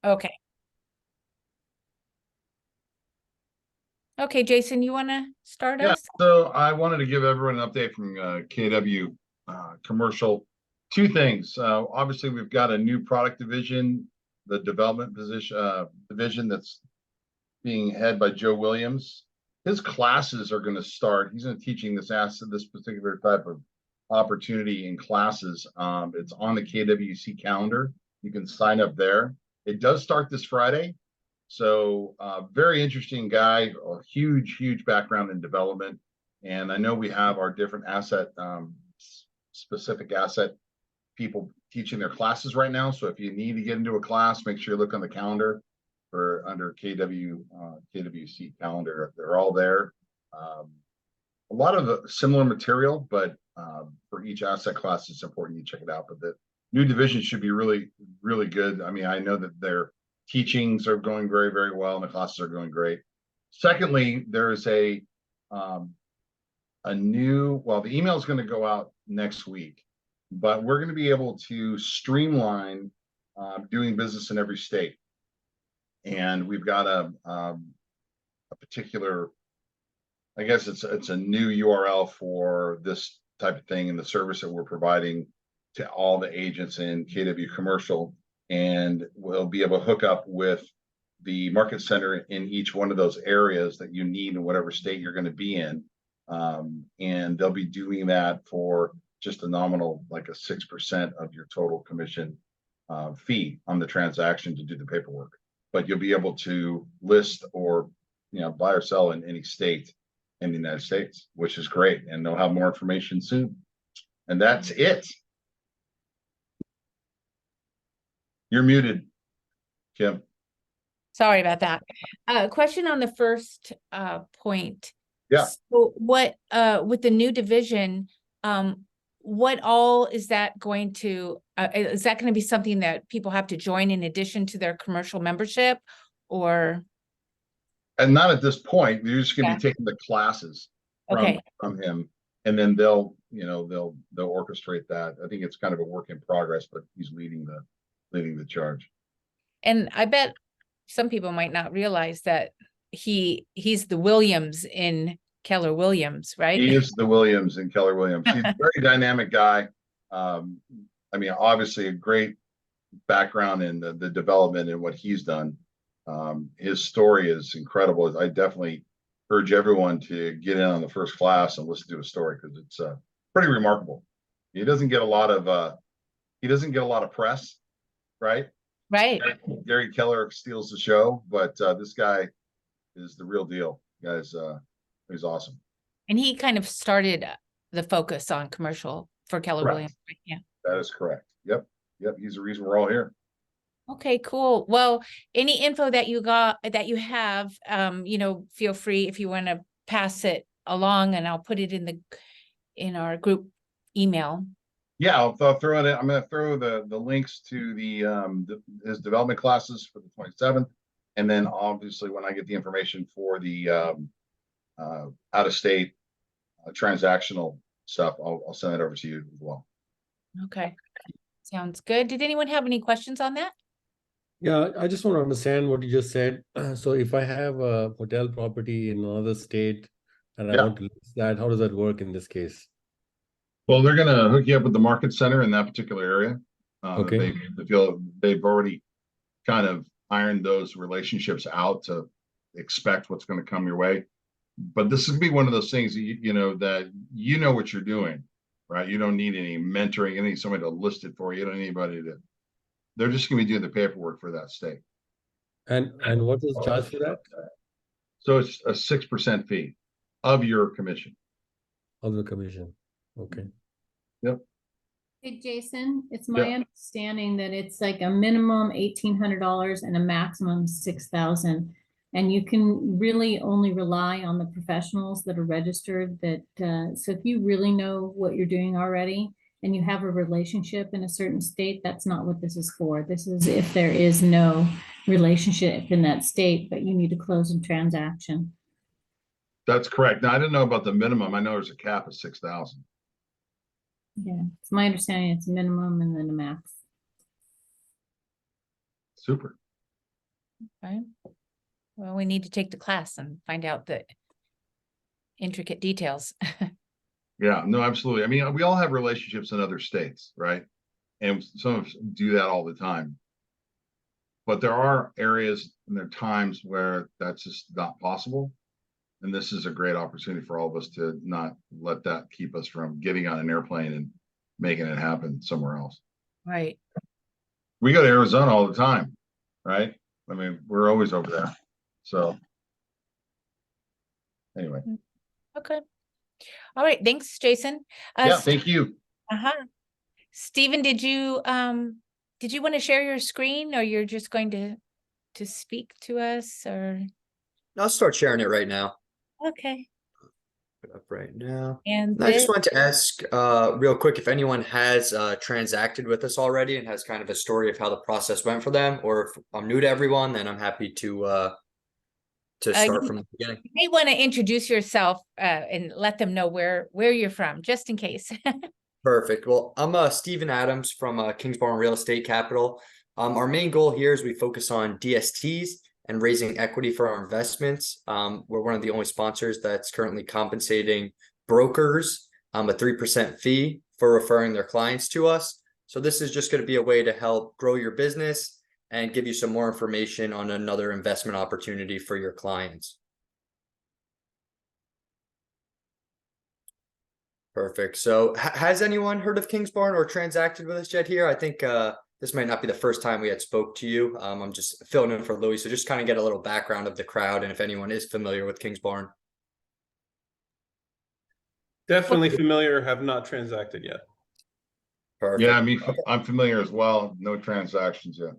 Okay. Okay, Jason, you want to start Yeah, us? so I wanted to give everyone an update from KW Commercial. Two things. Obviously, we've got a new product division, the development division that's being head by Joe Williams. His classes are going to start. He's going to teaching this particular type of opportunity in classes. It's on the KWC calendar. You can sign up there. It does start this Friday. So very interesting guy, a huge background in development. And I know we have our different specific asset people teaching their classes right now. So if you need to get into a class, make sure you look on the calendar for under KWC calendar. They're all there. A lot of similar material, but for each asset class, it's important you check it out. But the new division should be really good. I mean, I know that their teachings are going very well, and the classes are going great. Secondly, there is a new, well, the email is going to go out next week, but we're going to be able to streamline doing business in every state. And we've got a particular, I guess it's a new URL for this type of thing and the service that we're providing to all the agents in KW Commercial. And we'll be able to hook up with the market center in each one of those areas that you need in whatever state you're going to be in. And they'll be doing that for just a nominal, like a 6% of your total commission fee on the transaction to do the paperwork. But you'll be able to list or buy or sell in any state in the United States, which is great. And they'll have more information soon. And that's it. You're muted, Kim. Sorry about that. Question on the first point. Yeah. So what with the new division, what all is that going to be something that people have to join in addition to their commercial membership, or? And not at this point. You're just going to be taking the classes from him, and then they'll orchestrate that. I think it's kind of a work in progress, but he's leading the charge. And I bet some people might not realize that he's the Williams in Keller Williams, right? He is the Williams in Keller Williams. He's a very dynamic guy. I mean, obviously a great background in the development and what he's done. His story is incredible. I definitely urge everyone to get in on the first class and listen to his story because it's pretty remarkable. He doesn't get a lot of press, right? Right. Gary Keller steals the show, but this guy is the real deal. Guys, he's awesome. And he kind of started the focus on commercial for Keller Williams. Right? Yeah. That is correct. Yep. He's the reason we're all here. Okay, cool. Well, any info that you have, feel free if you want to pass it along, and I'll put it in our group email. Yeah, I'll throw it in. I'm going to throw the links to his development classes for the 27th, and then obviously when I get the information for the out of state transactional stuff, I'll send it over to you as well. Okay, sounds good. Did anyone have any questions on that? Yeah, I just want to understand what you just said. So if I have a hotel property in another state and I want to list that, how does that work in this case? Well, they're going to hook you up with the market center in that particular area. Okay. They've already kind of ironed those relationships out to expect what's going to come your way. But this is going to be one of those things that you know what you're doing, right? You don't need any mentoring, you need somebody to list it for you. You don't need anybody to. They're just going to be doing the paperwork for that state. And what is the charge for that? So it's a 6% fee of your commission. Of the commission. Okay. Yep. Hey, Jason, it's my understanding that it's like a minimum $1,800 and a maximum $6,000. And you can really only rely on the professionals that are registered so if you really know what you're doing already and you have a relationship in a certain state, that's not what this is for. This is if there is no relationship in that state, but you need to close a transaction. That's correct. Now, I didn't know about the minimum. I know there's a cap of 6,000. Yeah, it's my understanding it's a minimum and then a max. Super. Okay. Well, we need to take the class and find out the intricate details. Yeah, no, absolutely. I mean, we all have relationships in other states, right? And some of us do that all the time. But there are areas and there are times where that's just not possible. And this is a great opportunity for all of us to not let that keep us from getting on an airplane and making it happen somewhere else. Right. We go to Arizona all the time, right? I mean, we're always over there. So anyway, Okay. All right. Thanks, Jason. yeah, thank you. Stephen, did you want to share your screen, or you're just going to speak to us, or? I'll start sharing it right now. Okay. Put it up right now. And I just wanted to ask real quick if anyone has transacted with us already and has kind of a story of how the process went for them, or if I'm new to everyone, then I'm happy to start from the beginning. You may want to introduce yourself and let them know where you're from, just in case. Perfect. Well, I'm Stephen Adams from Kingsbarn Real Estate Capital. Our main goal here is we focus on DSTs and raising equity for our investments. We're one of the only sponsors that's currently compensating brokers a 3% fee for referring their clients to us. So this is just going to be a way to help grow your business and give you some more information on another investment opportunity for your clients. Perfect. So has anyone heard of Kingsbarn or transacted with us yet here? I think this might not be the first time we had spoke to you. I'm just filling in for Louis, so just kind of get a little background of the crowd and if anyone is familiar with Kingsbarn. Definitely familiar, have not transacted yet. Perfect. Yeah, I mean, I'm familiar as well. No transactions yet.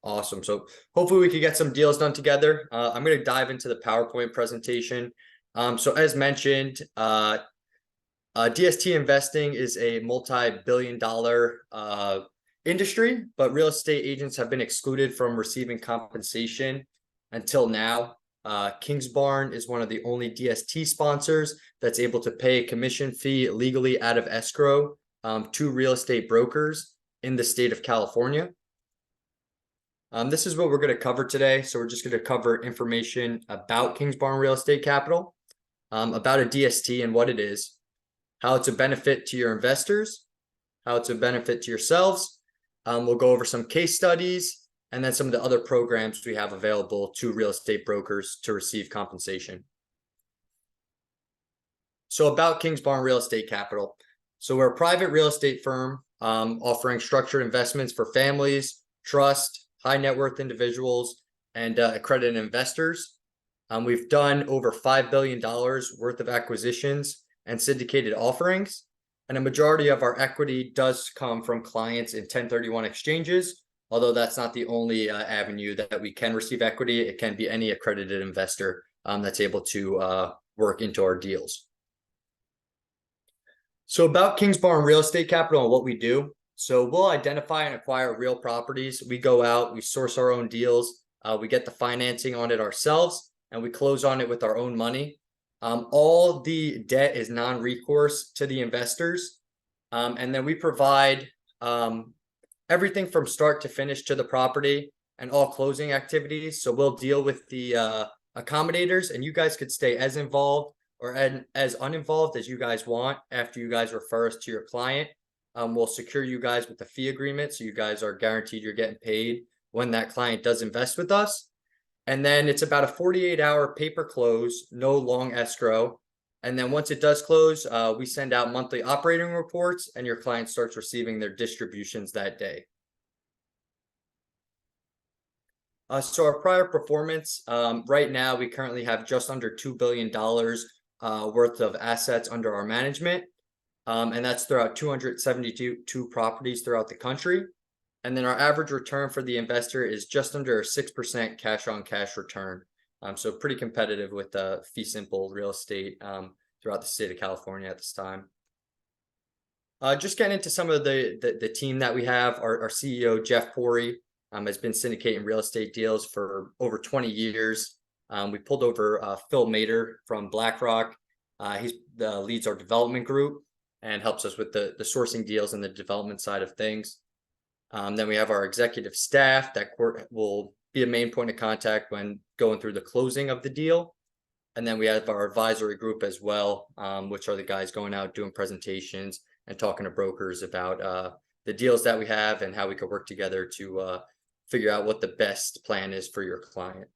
Awesome. So hopefully we could get some deals done together. I'm going to dive into the PowerPoint presentation. So as mentioned, DST investing is a multi-billion-dollar industry, but real estate agents have been excluded from receiving compensation until now. Kingsbarn is one of the only DST sponsors that's able to pay a commission fee legally out of escrow to real estate brokers in the state of California. This is what we're going to cover today. So we're just going to cover information about Kingsbarn Real Estate Capital, about a DST and what it is, how it's a benefit to your investors, how it's a benefit to yourselves. We'll go over some case studies and then some of the other programs we have available to real estate brokers to receive compensation. So about Kingsbarn Real Estate Capital. So we're a private real estate firm offering structured investments for families, trust, high net worth individuals, and accredited investors. We've done over $5 billion worth of acquisitions and syndicated offerings. And a majority of our equity does come from clients in 1031 exchanges, although that's not the only avenue that we can receive equity. It can be any accredited investor that's able to work into our deals. So about Kingsbarn Real Estate Capital and what we do. So we'll identify and acquire real properties. We go out, we source our own deals, we get the financing on it ourselves, and we close on it with our own money. All the debt is non-recourse to the investors. And then we provide everything from start to finish to the property and all closing activities. So we'll deal with the accommodators, and you guys could stay as involved or as uninvolved as you guys want after you guys refer us to your client. We'll secure you guys with a fee agreement, so you guys are guaranteed you're getting paid when that client does invest with us. And then it's about a 48-hour paper close, no long escrow. And then once it does close, we send out monthly operating reports, and your client starts receiving their distributions that day. So our prior performance, right now, we currently have just under $2 billion worth of assets under our management. And that's throughout 272 properties throughout the country. And then our average return for the investor is just under 6% cash on cash return. So pretty competitive with fee simple real estate throughout the state of California at this time. Just getting into some of the team that we have, our CEO, Jeff Pori, has been syndicating real estate deals for over 20 years. We pulled over Phil Mader from BlackRock. He leads our development group and helps us with the sourcing deals and the development side of things. Then we have our executive staff that will be a main point of contact when going through the closing of the deal. And then we have our advisory group as well, which are the guys going out doing presentations and talking to brokers about the deals that we have and how we could work together to figure out what the best plan is for your client.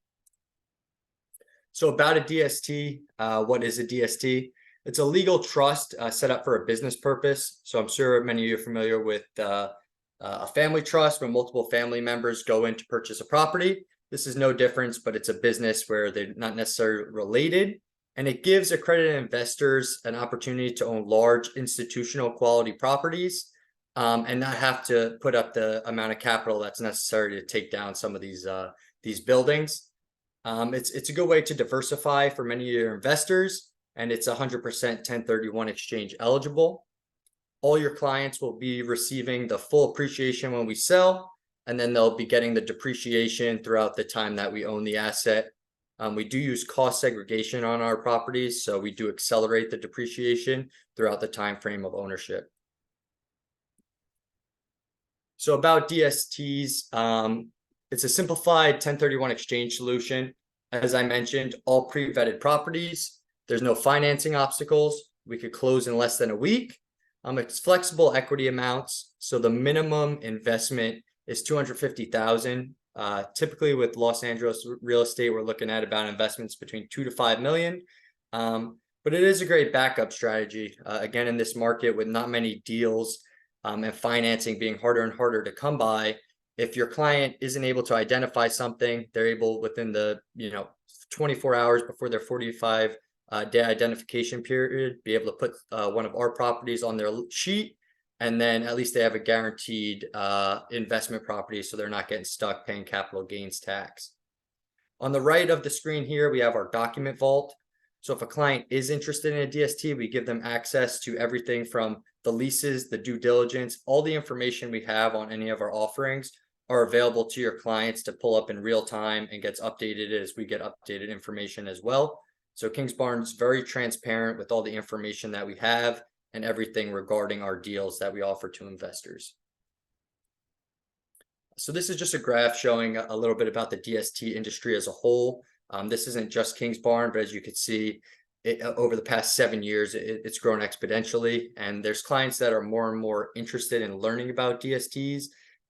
So about a DST, what is a DST? It's a legal trust set up for a business purpose. So I'm sure many of you are familiar with a family trust when multiple family members go in to purchase a property. This is no difference, but it's a business where they're not necessarily related. And it gives accredited investors an opportunity to own large institutional quality properties and not have to put up the amount of capital that's necessary to take down some of these buildings. It's a good way to diversify for many of your investors, and it's 100% 1031 exchange eligible. All your clients will be receiving the full appreciation when we sell, and then they'll be getting the depreciation throughout the time that we own the asset. We do use cost segregation on our properties, so we do accelerate the depreciation throughout the time frame of ownership. So about DSTs, it's a simplified 1031 exchange solution. As I mentioned, all pre-vetted properties. There's no financing obstacles. We could close in less than a week. It's flexible equity amounts. So the minimum investment is $250,000. Typically with Los Angeles real estate, we're looking at about investments between 2 to 5 million. But it is a great backup strategy. Again, in this market with not many deals and financing being harder and harder to come by, if your client isn't able to identify something, they're able within the 24 hours before their 45 day identification period, be able to put one of our properties on their sheet, and then at least they have a guaranteed investment property, so they're not getting stuck paying capital gains tax. On the right of the screen here, we have our document vault. So if a client is interested in a DST, we give them access to everything from the leases, the due diligence, all the information we have on any of our offerings are available to your clients to pull up in real time and gets updated as we get updated information as well. So Kingsbarn is very transparent with all the information that we have and everything regarding our deals that we offer to investors. So this is just a graph showing a little bit about the DST industry as a whole. This isn't just Kingsbarn, but as you can see, over the past 7 years, it's grown exponentially. And there's clients that are more and more interested in learning about DSTs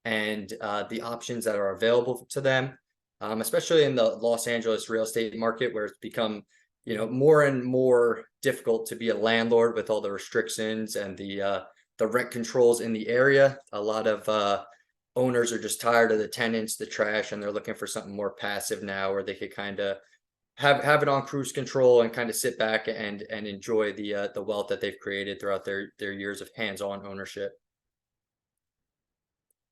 and the options that are available to them, especially in the Los Angeles real estate market, where it's become more and more difficult to be a landlord with all the restrictions and the rent controls in the area. A lot of owners are just tired of the tenants, the trash, and they're looking for something more passive now, where they could kind of have it on cruise control and kind of sit back and enjoy the wealth that they've created throughout their years of hands-on ownership.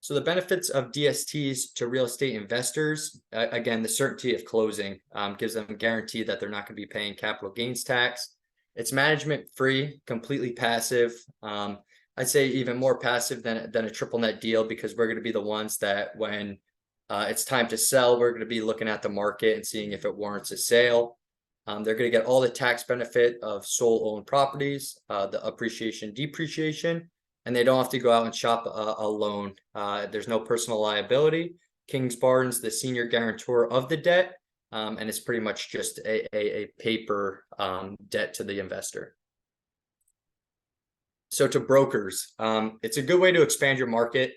So the benefits of DSTs to real estate investors, again, the certainty of closing gives them a guarantee that they're not going to be paying capital gains tax. It's management free, completely passive. I'd say even more passive than a triple net deal, because we're going to be the ones that when it's time to sell, we're going to be looking at the market and seeing if it warrants a sale. They're going to get all the tax benefit of sole owned properties, the appreciation, depreciation, and they don't have to go out and shop a loan. There's no personal liability. Kingsbarn's the senior guarantor of the debt, and it's pretty much just a paper debt to the investor. So to brokers, it's a good way to expand your market.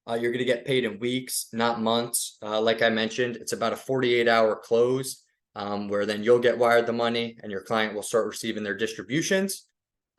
You're going to get paid in weeks, not months. Like I mentioned, it's about a 48-hour close, where then you'll get wired the money and your client will start receiving their distributions.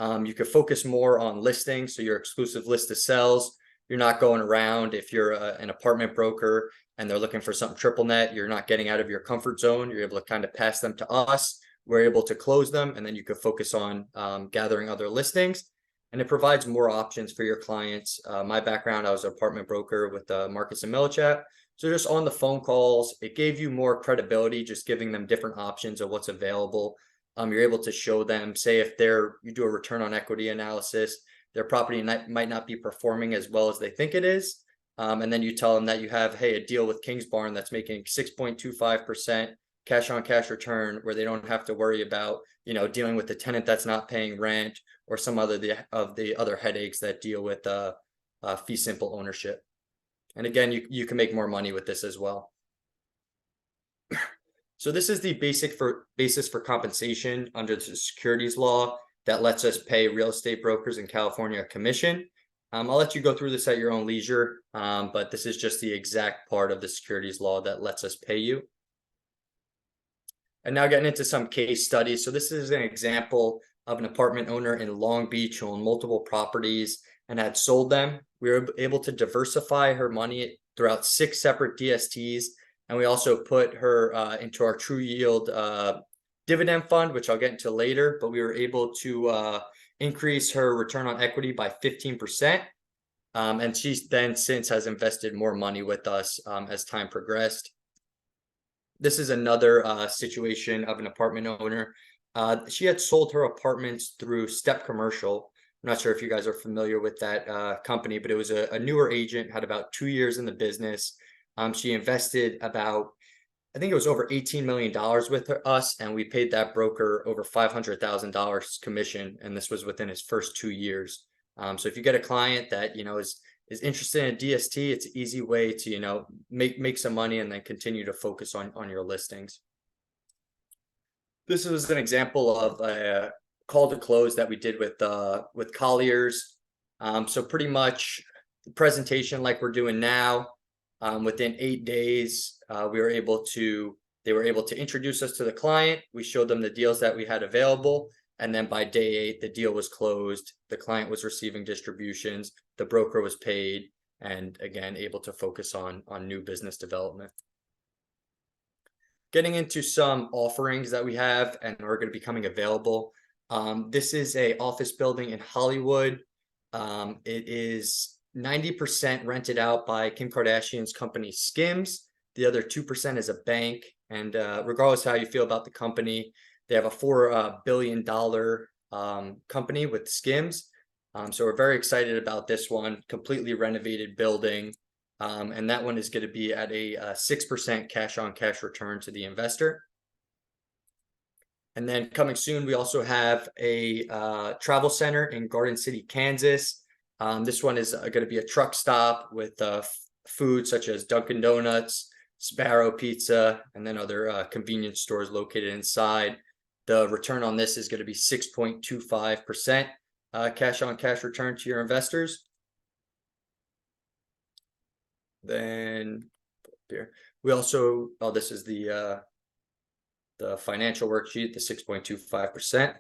You could focus more on listings, so your exclusive list of sales. You're not going around. If you're an apartment broker and they're looking for something triple net, you're not getting out of your comfort zone. You're able to kind of pass them to us. We're able to close them, and then you could focus on gathering other listings. And it provides more options for your clients. My background, I was an apartment broker with Marcus and Millichap. So just on the phone calls, it gave you more credibility, just giving them different options of what's available. You're able to show them, say if you do a return on equity analysis, their property might not be performing as well as they think it is. And then you tell them that you have, hey, a deal with Kingsbarn that's making 6.25% cash on cash return, where they don't have to worry about, dealing with the tenant that's not paying rent or some of the other headaches that deal with fee simple ownership. And again, you can make more money with this as well. So this is the basis for compensation under the securities law that lets us pay real estate brokers in California a commission. I'll let you go through this at your own leisure, but this is just the exact part of the securities law that lets us pay you. And now getting into some case studies. So this is an example of an apartment owner in Long Beach who owned multiple properties and had sold them. We were able to diversify her money throughout 6 separate DSTs. And we also put her into our True Yield dividend fund, which I'll get into later, but we were able to increase her return on equity by 15%. And she's then since has invested more money with us as time progressed. This is another situation of an apartment owner. She had sold her apartments through Step Commercial. I'm not sure if you guys are familiar with that company, but it was a newer agent, had about 2 years in the business. She invested about, I think it was over $18 million with us, and we paid that broker over $500,000 commission, and this was within his first 2 years. So if you get a client that, you know, is interested in a DST, it's an easy way to, you know, make some money and then continue to focus on your listings. This is an example of a call to close that we did with Colliers. So pretty much the presentation like we're doing now, within 8 days, they were able to introduce us to the client. We showed them the deals that we had available. And then by day 8, the deal was closed. The client was receiving distributions. The broker was paid, and again, able to focus on new business development. Getting into some offerings that we have and are going to be coming available. This is an office building in Hollywood. It is 90% rented out by Kim Kardashian's company Skims. The other 2% is a bank. And regardless how you feel about the company, they have a $4 billion company with Skims. So we're very excited about this one. Completely renovated building. And that one is going to be at a 6% cash on cash return to the investor. And then coming soon, we also have a travel center in Garden City, Kansas. This one is going to be a truck stop with food such as Dunkin' Donuts, Sparrow Pizza, and then other convenience stores located inside. The return on this is going to be 6.25% cash on cash return to your investors. Then here we also, this is the financial worksheet, the 6.25%.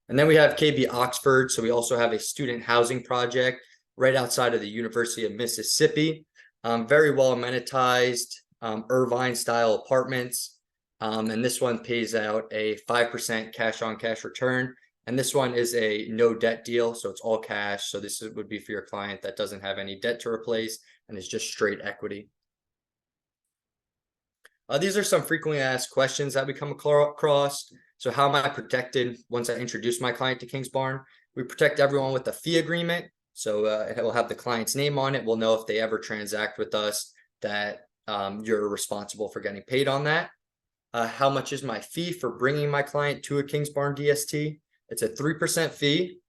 And then we have KB Oxford. So we also have a student housing project right outside of the University of Mississippi. Very well amenitized, Irvine style apartments. And this one pays out a 5% cash on cash return. And this one is a no debt deal. So it's all cash. So this would be for your client that doesn't have any debt to replace and is just straight equity. These are some frequently asked questions that we come across. So how am I protected once I introduce my client to Kingsbarn? We protect everyone with a fee agreement. So it will have the client's name on it. We'll know if they ever transact with us that you're responsible for getting paid on that. How much is my fee for bringing my client to a Kingsbarn DST? It's a 3% fee.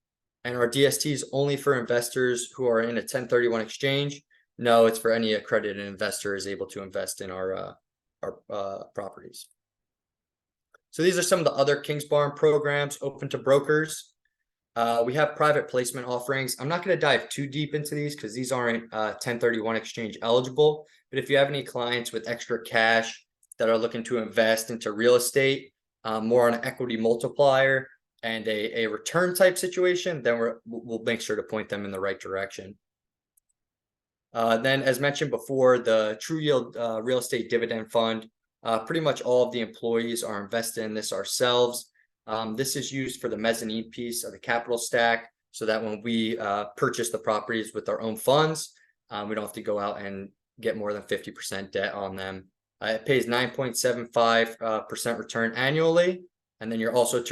And our DST is only for investors who are in a 1031 exchange. No, it's for any accredited investor is able to invest in our properties. So these are some of the other Kingsbarn programs open to brokers. We have private placement offerings. I'm not going to dive too deep into these because these aren't 1031 exchange eligible. But if you have any clients with extra cash that are looking to invest into real estate, more on an equity multiplier and a return type situation, then we'll make sure to point them in the right direction. Then, as mentioned before, the True Yield Real Estate Dividend Fund, pretty much all of the employees are invested in this ourselves. This is used for the mezzanine piece of the capital stack so that when we purchase the properties with our own funds, we don't have to go out and get more than 50% debt on them. It pays 9.75% return annually. And then you're also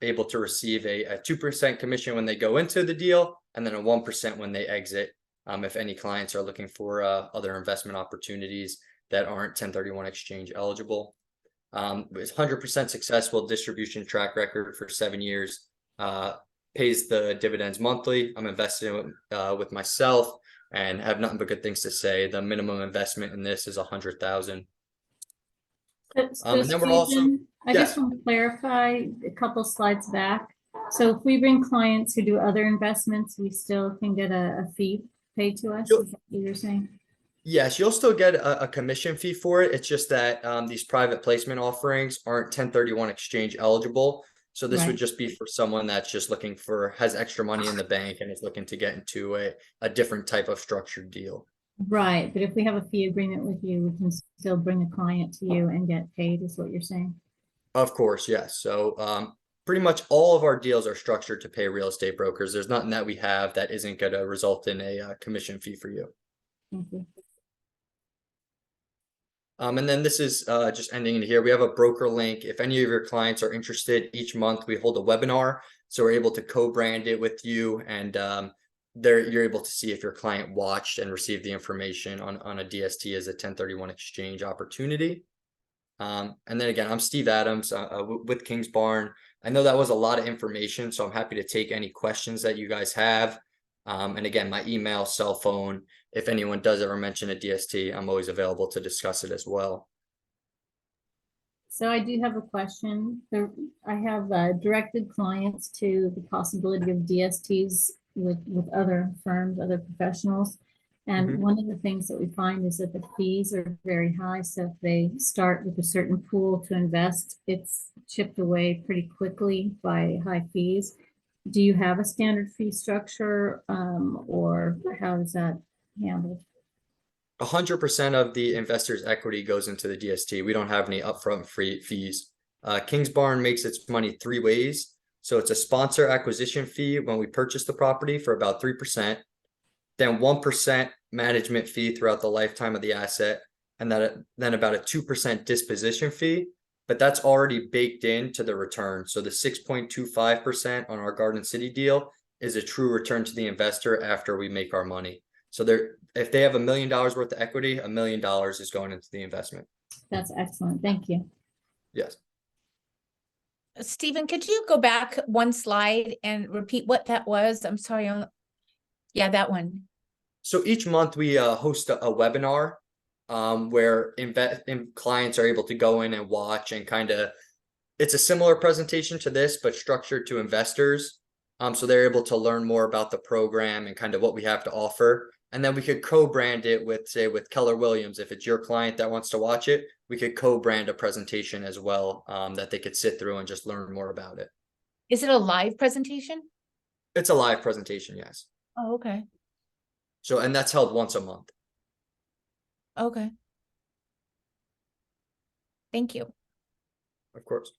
able to receive a 2% commission when they go into the deal and then a 1% when they exit. If any clients are looking for other investment opportunities that aren't 1031 exchange eligible. It's 100% successful distribution track record for 7 years, pays the dividends monthly. I'm invested with myself and have nothing but good things to say. The minimum investment in this is $100,000. And then we're also, Stephen, I yes. just want to clarify a couple slides back. So if we bring clients who do other investments, we still can get a fee paid to us? Is that what you're saying? Yes, you'll still get a commission fee for it. It's just that these private placement offerings aren't 1031 exchange eligible. So this would Right. just be for someone that's just looking for, has extra money in the bank and is looking to get into a different type of structured deal. Right, but if we have a fee agreement with you, we can still bring a client to you and get paid, is what you're saying? Of course, yes. So pretty much all of our deals are structured to pay real estate brokers. There's nothing that we have that isn't going to result in a commission fee for you. Thank you. And then this is just ending in here. We have a broker link. If any of your clients are interested, each month we hold a webinar. So we're able to co-brand it with you, and you're able to see if your client watched and received the information on a DST as a 1031 exchange opportunity. And then again, I'm Steve Adams with Kingsbarn. I know that was a lot of information, so I'm happy to take any questions that you guys have. And again, my email, cell phone, if anyone does ever mention a DST, I'm always available to discuss it as well. So I do have a question. I have directed clients to the possibility of DSTs with other firms, other professionals. And one of the things that we find is that the fees are very high. So if they start with a certain pool to invest, it's chipped away pretty quickly by high fees. Do you have a standard fee structure, or how is that handled? 100% of the investor's equity goes into the DST. We don't have any upfront fees. Kingsbarn makes its money three ways. So it's a sponsor acquisition fee when we purchase the property for about 3%, then 1% management fee throughout the lifetime of the asset, and then about a 2% disposition fee. But that's already baked into the return. So the 6.25% on our Garden City deal is a true return to the investor after we make our money. So if they have $1 million worth of equity, $1 million is going into the investment. That's excellent. Thank you. Yes. Stephen, could you go back one slide and repeat what that was? I'm sorry. Yeah, that one. So each month we host a webinar where clients are able to go in and watch, and it's a similar presentation to this, but structured to investors. So they're able to learn more about the program and kind of what we have to offer. And then we could co-brand it with, say, with Keller Williams. If it's your client that wants to watch it, we could co-brand a presentation as well, that they could sit through and just learn more about it. Is it a live presentation? It's a live presentation, yes. Oh, okay. So, and that's held once a month. Okay. Thank you. Of course.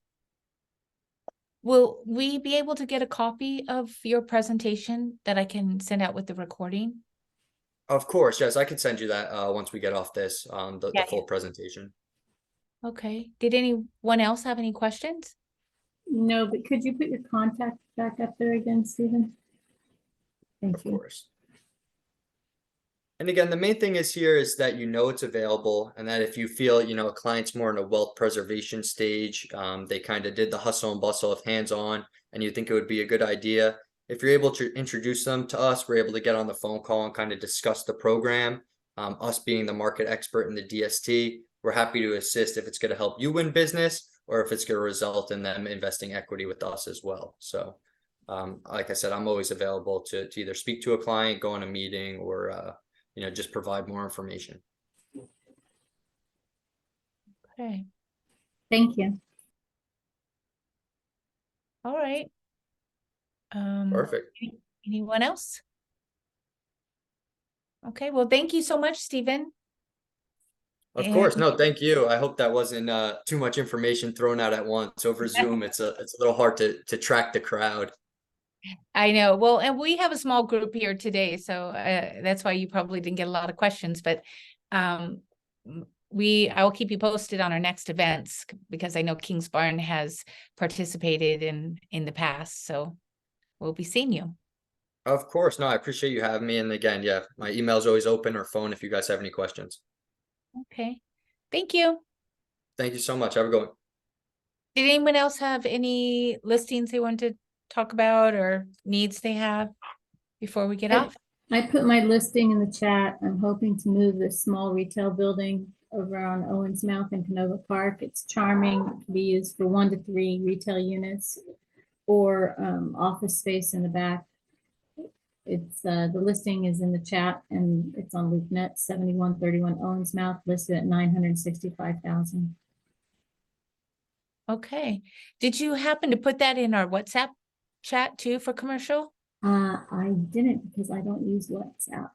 Will we be able to get a copy of your presentation that I can send out with the recording? Of course, yes. I could send you that once we get off this, the full presentation. Okay. Did anyone else have any questions? No, but could you put your contact back up there again, Stephen? Thank you. Of course. And again, the main thing is here is that it's available, and that if you feel, a client's more in a wealth preservation stage, they kind of did the hustle and bustle of hands-on, and you think it would be a good idea. If you're able to introduce them to us, we're able to get on the phone call and kind of discuss the program. Us being the market expert in the DST, we're happy to assist if it's going to help you win business, or if it's going to result in them investing equity with us as well. So, like I said, I'm always available to either speak to a client, go on a meeting, or just provide more information. Okay. Thank you. All right. Perfect. Anyone else? Okay, well, thank you so much, Stephen. Of course. No, thank you. I hope that wasn't too much information thrown out at once over Zoom. It's a little hard to track the crowd. I know. Well, and we have a small group here today, so that's why you probably didn't get a lot of questions, but I will keep you posted on our next events, because I know Kingsbarn has participated in the past, so we'll be seeing you. Of course. No, I appreciate you having me. And again, yeah, my email is always open, or phone if you guys have any questions. Okay. Thank you. Thank you so much. Have a good one. Did anyone else have any listings they want to talk about or needs they have before we get off? I put my listing in the chat. I'm hoping to move this small retail building over on Owens Mouth in Canova Park. It's charming, it can be used for 1 to 3 retail units or office space in the back. It's the listing is in the chat and it's on LoopNet, 7131 Owens Mouth, listed at 965,000. Okay. Did you happen to put that in our WhatsApp chat too for commercial? I didn't because I don't use WhatsApp.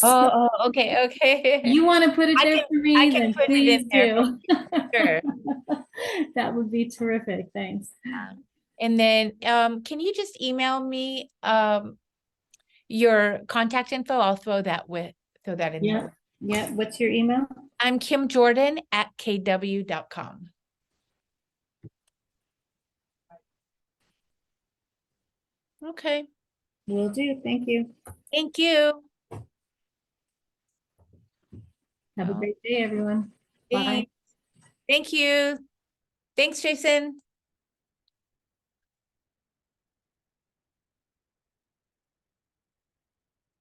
Oh, okay, okay. You want to put it I there can- for I me, can then put it please in there for do. Sure. That would be terrific. Thanks. And then, can you just email me, your contact info? I'll throw that in Yeah. there. Yeah. What's your email? I'm KimJordan@kw.com. Okay, Will do. Thank you. thank you. Have a Oh. great day, everyone. Bye. Thank you. Thanks, Jason.